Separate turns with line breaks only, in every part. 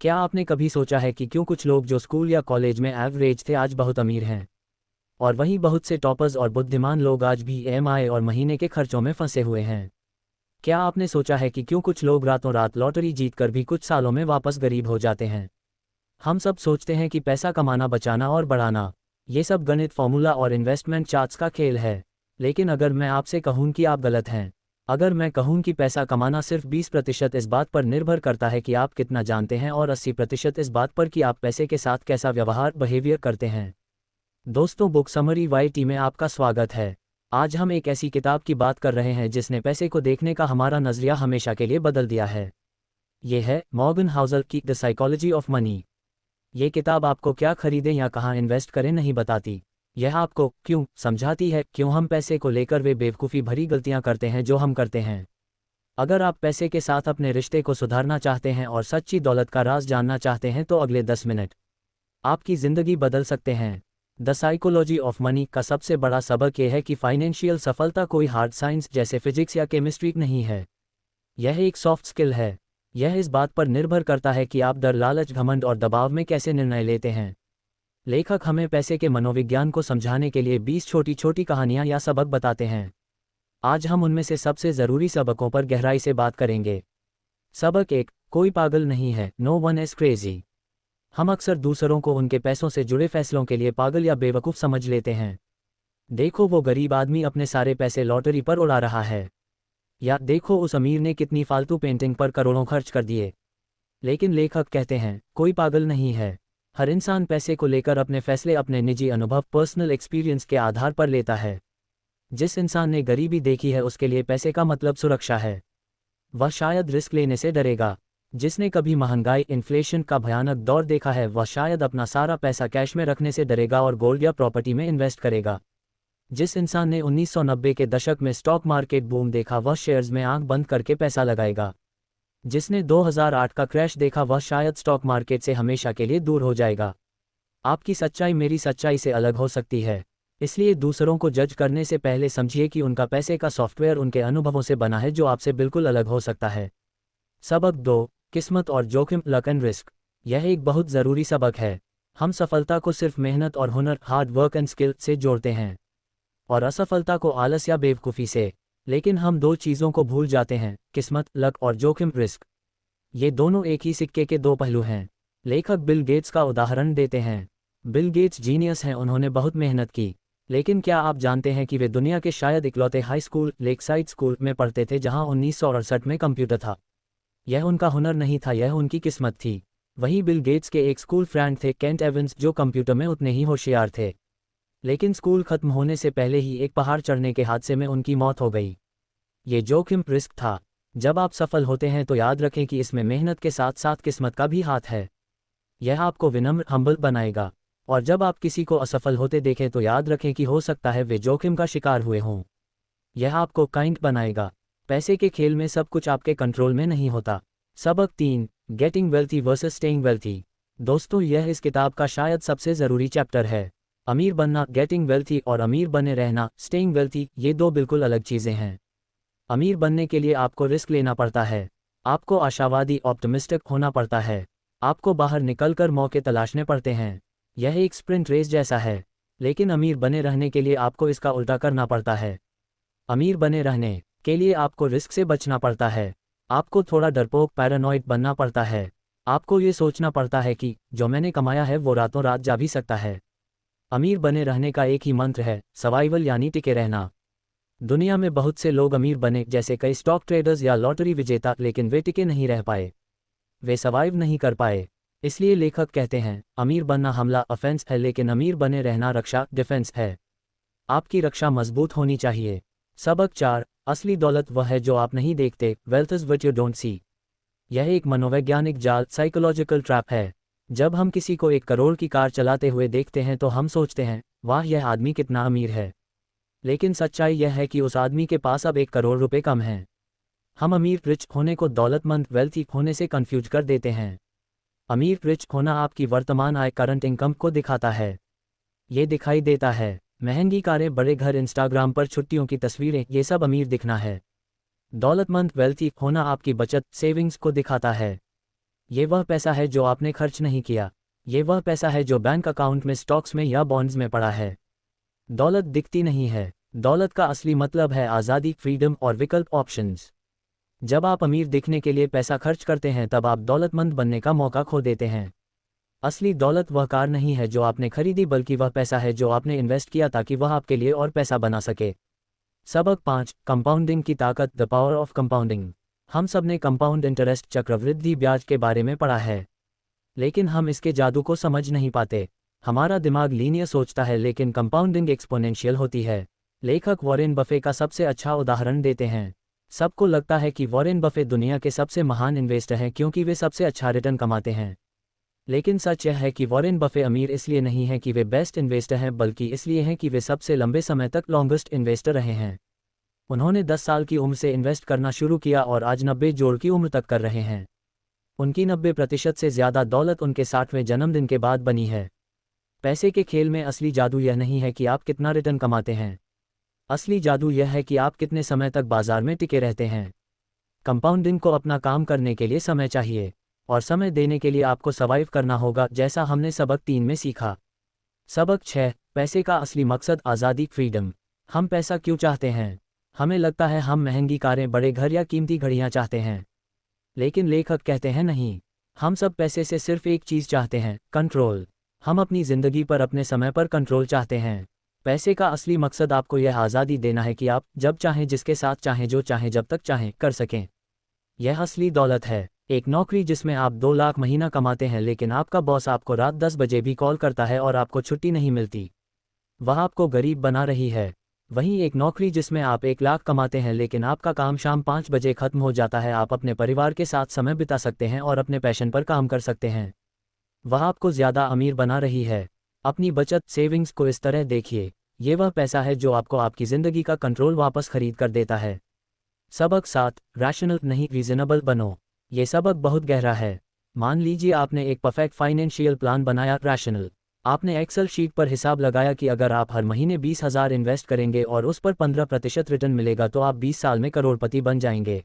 क्या आपने कभी सोचा है कि क्यों कुछ लोग जो स्कूल या कॉलेज में एवरेज थे आज बहुत अमीर हैं, और वहीं बहुत से टॉपर्स और बुद्धिमान लोग आज भी ईएमआई और महीने के खर्चों में फंसे हुए हैं? क्या आपने सोचा है कि क्यों कुछ लोग रातों रात लॉटरी जीतकर भी कुछ सालों में वापस गरीब हो जाते हैं? हम सब सोचते हैं कि पैसा कमाना, बचाना और बढ़ाना, ये सब गणित, फॉर्मूला और इन्वेस्टमेंट चार्ट्स का खेल है। लेकिन अगर मैं आपसे कहूं कि आप गलत हैं, अगर मैं कहूं कि पैसा कमाना सिर्फ 20% इस बात पर निर्भर करता है कि आप कितना जानते हैं और 80% इस बात पर कि आप पैसे के साथ कैसा बिहेवियर करते हैं। दोस्तों, बुक समरी वाईटी में आपका स्वागत है। आज हम एक ऐसी किताब की बात कर रहे हैं जिसने पैसे को देखने का हमारा नजरिया हमेशा के लिए बदल दिया है। ये है मॉर्गन हाउसल की द साइकोलॉजी ऑफ मनी। ये किताब आपको क्या खरीदें या कहाँ इन्वेस्ट करें नहीं बताती, यह आपको क्यों समझाती है क्यों हम पैसे को लेकर वे बेवकूफ़ी भरी गलतियां करते हैं जो हम करते हैं। अगर आप पैसे के साथ अपने रिश्ते को सुधारना चाहते हैं और सच्ची दौलत का राज जानना चाहते हैं तो अगले 10 मिनट आपकी ज़िंदगी बदल सकते हैं। द साइकोलॉजी ऑफ मनी का सबसे बड़ा सबक यह है कि फाइनेंशियल सफलता कोई हार्ड साइंस जैसे फिजिक्स या केमिस्ट्री नहीं है। यह एक सॉफ्ट स्किल है। यह इस बात पर निर्भर करता है कि आप डर, लालच, घमंड और दबाव में कैसे निर्णय लेते हैं। लेखक हमें पैसे के मनोविज्ञान को समझाने के लिए 20 छोटी छोटी कहानियां या सबक बताते हैं। आज हम उनमें से सबसे ज़रूरी सबकों पर गहराई से बात करेंगे। सबक 1, कोई पागल नहीं है, नो वन इज क्रेजी। हम अक्सर दूसरों को उनके पैसों से जुड़े फैसलों के लिए पागल या बेवकूफ़ समझ लेते हैं। देखो, वो गरीब आदमी अपने सारे पैसे लॉटरी पर उड़ा रहा है, या देखो उस अमीर ने कितनी फालतू पेंटिंग पर करोड़ों खर्च कर दिए। लेकिन लेखक कहते हैं कोई पागल नहीं है। हर इंसान पैसे को लेकर अपने फैसले अपने निजी अनुभव, पर्सनल एक्सपीरियंस के आधार पर लेता है। जिस इंसान ने गरीबी देखी है उसके लिए पैसे का मतलब सुरक्षा है। वह शायद रिस्क लेने से डरेगा। जिसने कभी महंगाई, इन्फ्लेशन का भयानक दौर देखा है वह शायद अपना सारा पैसा कैश में रखने से डरेगा और गोल्ड या प्रॉपर्टी में इन्वेस्ट करेगा। जिस इंसान ने 1990 के दशक में स्टॉक मार्केट बूम देखा वह शेयर्स में आंख बंद करके पैसा लगाएगा। जिसने 2008 का क्रैश देखा वह शायद स्टॉक मार्केट से हमेशा के लिए दूर हो जाएगा। आपकी सच्चाई मेरी सच्चाई से अलग हो सकती है, इसलिए दूसरों को जज करने से पहले समझिए कि उनका पैसे का सॉफ्टवेयर उनके अनुभवों से बना है जो आपसे बिल्कुल अलग हो सकता है। सबक 2, किस्मत और जोखिम, लक एंड रिस्क। यह एक बहुत ज़रूरी सबक है। हम सफलता को सिर्फ मेहनत और हुनर, हार्ड वर्क एंड स्किल से जोड़ते हैं, और असफलता को आलस या बेवकूफ़ी से। लेकिन हम दो चीज़ों को भूल जाते हैं, किस्मत, लक, और जोखिम, रिस्क। ये दोनों एक ही सिक्के के दो पहलू हैं। लेखक बिल गेट्स का उदाहरण देते हैं। बिल गेट्स जीनियस हैं, उन्होंने बहुत मेहनत की। लेकिन क्या आप जानते हैं कि वे दुनिया के शायद इकलौते हाई स्कूल, लेकसाइड स्कूल में पढ़ते थे जहां 1968 में कंप्यूटर था। यह उनका हुनर नहीं था, यह उनकी किस्मत थी। वहीं बिल गेट्स के एक स्कूल फ्रेंड थे, केंट एवंस, जो कंप्यूटर में उतने ही होशियार थे। लेकिन स्कूल खत्म होने से पहले ही एक पहाड़ चढ़ने के हादसे में उनकी मौत हो गई। ये जोखिम, रिस्क था। जब आप सफल होते हैं तो याद रखें कि इसमें मेहनत के साथ साथ किस्मत का भी हाथ है। यह आपको विनम्र, हम्बल बनाएगा। और जब आप किसी को असफल होते देखें तो याद रखें कि हो सकता है वे जोखिम का शिकार हुए हों। यह आपको काइंड बनाएगा। पैसे के खेल में सब कुछ आपके कंट्रोल में नहीं होता। सबक 3, getting wealthy versus staying wealthy. दोस्तों, यह इस किताब का शायद सबसे ज़रूरी चैप्टर है। अमीर बनना, गेटिंग वेल्थी, और अमीर बने रहना, स्टेइंग वेल्थी, ये दो बिल्कुल अलग चीज़ें हैं। अमीर बनने के लिए आपको रिस्क लेना पड़ता है। आपको आशावादी, ऑप्टिमिस्टिक होना पड़ता है। आपको बाहर निकलकर मौके तलाशने पड़ते हैं। यह एक स्प्रिंट रेस जैसा है। लेकिन अमीर बने रहने के लिए आपको इसका उल्टा करना पड़ता है। अमीर बने रहने के लिए आपको रिस्क से बचना पड़ता है। आपको थोड़ा डरपोक, पैरानॉइड बनना पड़ता है। आपको ये सोचना पड़ता है कि जो मैंने कमाया है वो रातों रात जा भी सकता है। अमीर बने रहने का एक ही मंत्र है, सर्वाइवल, यानी टिके रहना। दुनिया में बहुत से लोग अमीर बने, जैसे कई स्टॉक ट्रेडर्स या लॉटरी विजेता, लेकिन वे टिके नहीं रह पाए। वे सर्वाइव नहीं कर पाए। इसलिए लेखक कहते हैं अमीर बनना हमला, ऑफेंस है, लेकिन अमीर बने रहना रक्षा, डिफेंस है। आपकी रक्षा मजबूत होनी चाहिए। सबक 4, असली दौलत वह है जो आप नहीं देखते, wealth is what you don't see. यह एक मनोवैज्ञानिक जाल, साइकोलॉजिकल ट्रैप है। जब हम किसी को 1 करोड़ की कार चलाते हुए देखते हैं तो हम सोचते हैं वाह, यह आदमी कितना अमीर है। लेकिन सच्चाई यह है कि उस आदमी के पास अब 1 करोड़ रुपए कम हैं। हम अमीर, रिच होने को दौलतमंद, वेल्थी होने से कंफ्यूज कर देते हैं। अमीर, रिच होना आपकी वर्तमान आय, करंट इनकम को दिखाता है। ये दिखाई देता है। महंगी कारें, बड़े घर, इंस्टाग्राम पर छुट्टियों की तस्वीरें, ये सब अमीर दिखना है। दौलतमंद, वेल्थी होना आपकी बचत, सेविंग्स को दिखाता है। ये वह पैसा है जो आपने खर्च नहीं किया। ये वह पैसा है जो बैंक अकाउंट में, स्टॉक्स में या बॉन्ड्स में पड़ा है। दौलत दिखती नहीं है। दौलत का असली मतलब है आज़ादी, फ्रीडम और विकल्प, ऑप्शंस। जब आप अमीर दिखने के लिए पैसा खर्च करते हैं तब आप दौलतमंद बनने का मौका खो देते हैं। असली दौलत वह कार नहीं है जो आपने खरीदी, बल्कि वह पैसा है जो आपने इन्वेस्ट किया ताकि वह आपके लिए और पैसा बना सके। सबक 5, कंपाउंडिंग की ताकत, द पावर ऑफ कंपाउंडिंग। हम सब ने कंपाउंड इंटरेस्ट, चक्रवृद्धि ब्याज के बारे में पढ़ा है, लेकिन हम इसके जादू को समझ नहीं पाते। हमारा दिमाग लीनियर सोचता है, लेकिन कंपाउंडिंग एक्सपोनेंशियल होती है। लेखक वॉरेन बफे का सबसे अच्छा उदाहरण देते हैं। सबको लगता है कि वॉरेन बफे दुनिया के सबसे महान इन्वेस्टर हैं क्योंकि वे सबसे अच्छा रिटर्न कमाते हैं। लेकिन सच यह है कि वॉरेन बफे अमीर इसलिए नहीं हैं कि वे बेस्ट इन्वेस्टर हैं, बल्कि इसलिए हैं कि वे सबसे लंबे समय तक लॉन्गेस्ट इन्वेस्टर रहे हैं। उन्होंने 10 साल की उम्र से इन्वेस्ट करना शुरू किया और आज 90 जोड़ की उम्र तक कर रहे हैं। उनकी 90% से ज़्यादा दौलत उनके 60वें जन्मदिन के बाद बनी है। पैसे के खेल में असली जादू यह नहीं है कि आप कितना रिटर्न कमाते हैं। असली जादू यह है कि आप कितने समय तक बाजार में टिके रहते हैं। कंपाउंडिंग को अपना काम करने के लिए समय चाहिए, और समय देने के लिए आपको सर्वाइव करना होगा, जैसा हमने सबक 3 में सीखा। सबक 6, पैसे का असली मकसद, आज़ादी, फ्रीडम। हम पैसा क्यों चाहते हैं? हमें लगता है हम महंगी कारें, बड़े घर या कीमती घड़ियां चाहते हैं। लेकिन लेखक कहते हैं नहीं, हम सब पैसे से सिर्फ एक चीज़ चाहते हैं, कंट्रोल। हम अपनी ज़िंदगी पर, अपने समय पर कंट्रोल चाहते हैं। पैसे का असली मकसद आपको यह आज़ादी देना है कि आप जब चाहें, जिसके साथ चाहें, जो चाहें, जब तक चाहें, कर सकें। यह असली दौलत है। एक नौकरी जिसमें आप 2 लाख महीना कमाते हैं, लेकिन आपका बॉस आपको रात 10 बजे भी कॉल करता है और आपको छुट्टी नहीं मिलती, वह आपको गरीब बना रही है। वहीं एक नौकरी जिसमें आप 1 लाख कमाते हैं, लेकिन आपका काम शाम 5 बजे खत्म हो जाता है, आप अपने परिवार के साथ समय बिता सकते हैं और अपने पैशन पर काम कर सकते हैं, वह आपको ज़्यादा अमीर बना रही है। अपनी बचत, सेविंग्स को इस तरह देखिए, ये वह पैसा है जो आपको आपकी ज़िंदगी का कंट्रोल वापस खरीद कर देता है। सबक 7, रैशनल नहीं, रीजनेबल बनो। ये सबक बहुत गहरा है। मान लीजिए आपने एक परफेक्ट फाइनेंशियल प्लान बनाया, रैशनल। आपने एक्सेल शीट पर हिसाब लगाया कि अगर आप हर महीने 20,000 इन्वेस्ट करेंगे और उस पर 15% रिटर्न मिलेगा तो आप 20 साल में करोड़पति बन जाएंगे।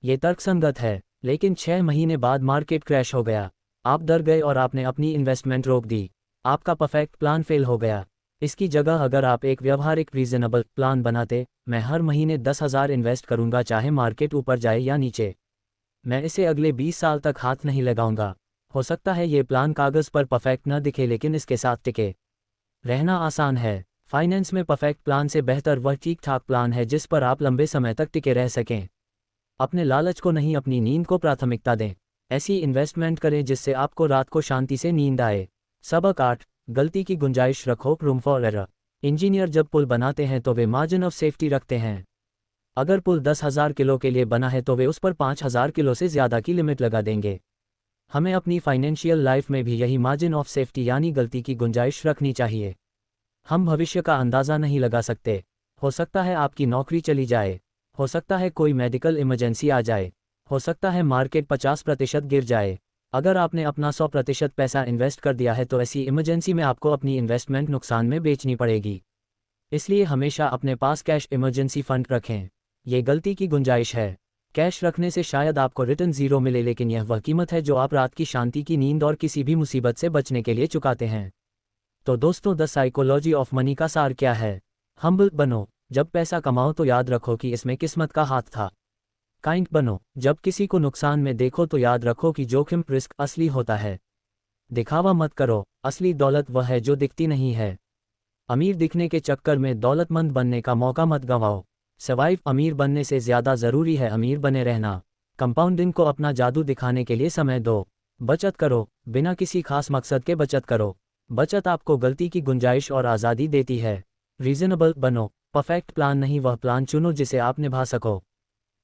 ये तर्कसंगत है, लेकिन 6 महीने बाद मार्केट क्रैश हो गया। आप डर गए और आपने अपनी इन्वेस्टमेंट रोक दी। आपका परफेक्ट प्लान फेल हो गया। इसकी जगह अगर आप एक व्यवहारिक रीजनेबल प्लान बनाते, मैं हर महीने 10,000 इन्वेस्ट करूंगा, चाहे मार्केट ऊपर जाए या नीचे। मैं इसे अगले 20 साल तक हाथ नहीं लगाऊंगा। हो सकता है ये प्लान कागज़ पर परफेक्ट न दिखे, लेकिन इसके साथ टिके रहना आसान है। फाइनेंस में परफेक्ट प्लान से बेहतर वह ठीक ठाक प्लान है जिस पर आप लंबे समय तक टिके रह सकें। अपने लालच को नहीं, अपनी नींद को प्राथमिकता दें। ऐसी इन्वेस्टमेंट करें जिससे आपको रात को शांति से नींद आए। सबक 8, गलती की गुंजाइश रखो, रूम फॉर एरर। इंजीनियर जब पुल बनाते हैं तो वे मार्जिन ऑफ सेफ्टी रखते हैं। अगर पुल 10,000 किलो के लिए बना है तो वे उस पर 5,000 किलो से ज़्यादा की लिमिट लगा देंगे। हमें अपनी फाइनेंशियल लाइफ में भी यही मार्जिन ऑफ सेफ्टी यानी गलती की गुंजाइश रखनी चाहिए। हम भविष्य का अंदाज़ा नहीं लगा सकते। हो सकता है आपकी नौकरी चली जाए, हो सकता है कोई मेडिकल इमरजेंसी आ जाए, हो सकता है मार्केट 50% गिर जाए। अगर आपने अपना 100% पैसा इन्वेस्ट कर दिया है तो ऐसी इमरजेंसी में आपको अपनी इन्वेस्टमेंट नुकसान में बेचनी पड़ेगी। इसलिए हमेशा अपने पास कैश इमरजेंसी फंड रखें। ये गलती की गुंजाइश है। कैश रखने से शायद आपको रिटर्न 0 मिले, लेकिन यह वह कीमत है जो आप रात की शांति, की नींद और किसी भी मुसीबत से बचने के लिए चुकाते हैं। तो दोस्तों, द साइकोलॉजी ऑफ मनी का सार क्या है? हम्बल बनो। जब पैसा कमाओ तो याद रखो कि इसमें किस्मत का हाथ था। काइंड बनो। जब किसी को नुकसान में देखो तो याद रखो कि जोखिम, रिस्क असली होता है। दिखावा मत करो। असली दौलत वह है जो दिखती नहीं है। अमीर दिखने के चक्कर में दौलतमंद बनने का मौका मत गंवाओ। सर्वाइव अमीर बनने से ज़्यादा ज़रूरी है अमीर बने रहना। कंपाउंडिंग को अपना जादू दिखाने के लिए समय दो। बचत करो, बिना किसी खास मकसद के बचत करो। बचत आपको गलती की गुंजाइश और आज़ादी देती है। रीजनेबल बनो। परफेक्ट प्लान नहीं, वह प्लान चुनो जिसे आप निभा सको।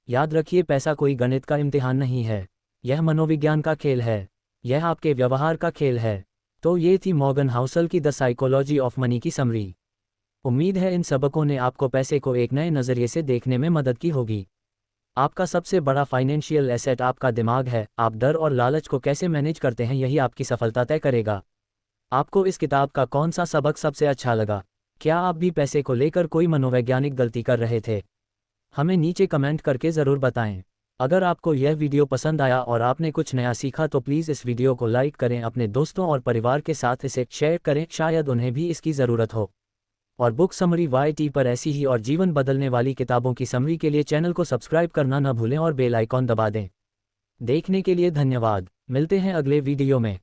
याद रखिए, पैसा कोई गणित का इम्तिहान नहीं है, यह मनोविज्ञान का खेल है, यह आपके व्यवहार का खेल है। तो ये थी मॉर्गन हाउसल की द साइकोलॉजी ऑफ मनी की समरी। उम्मीद है इन सबकों ने आपको पैसे को एक नए नज़रिए से देखने में मदद की होगी। आपका सबसे बड़ा फाइनेंशियल एसेट आपका दिमाग है। आप डर और लालच को कैसे मैनेज करते हैं, यही आपकी सफलता तय करेगा। आपको इस किताब का कौन सा सबक सबसे अच्छा लगा? क्या आप भी पैसे को लेकर कोई मनोवैज्ञानिक गलती कर रहे थे? हमें नीचे कमेंट करके ज़रूर बताएं। अगर आपको यह वीडियो पसंद आया और आपने कुछ नया सीखा तो प्लीज़ इस वीडियो को लाइक करें, अपने दोस्तों और परिवार के साथ इसे शेयर करें, शायद उन्हें भी इसकी ज़रूरत हो। और बुक समरी YT पर ऐसी ही और जीवन बदलने वाली किताबों की समरी के लिए चैनल को सब्सक्राइब करना न भूलें और बेल आइकॉन दबा दें। देखने के लिए धन्यवाद। मिलते हैं अगले वीडियो में।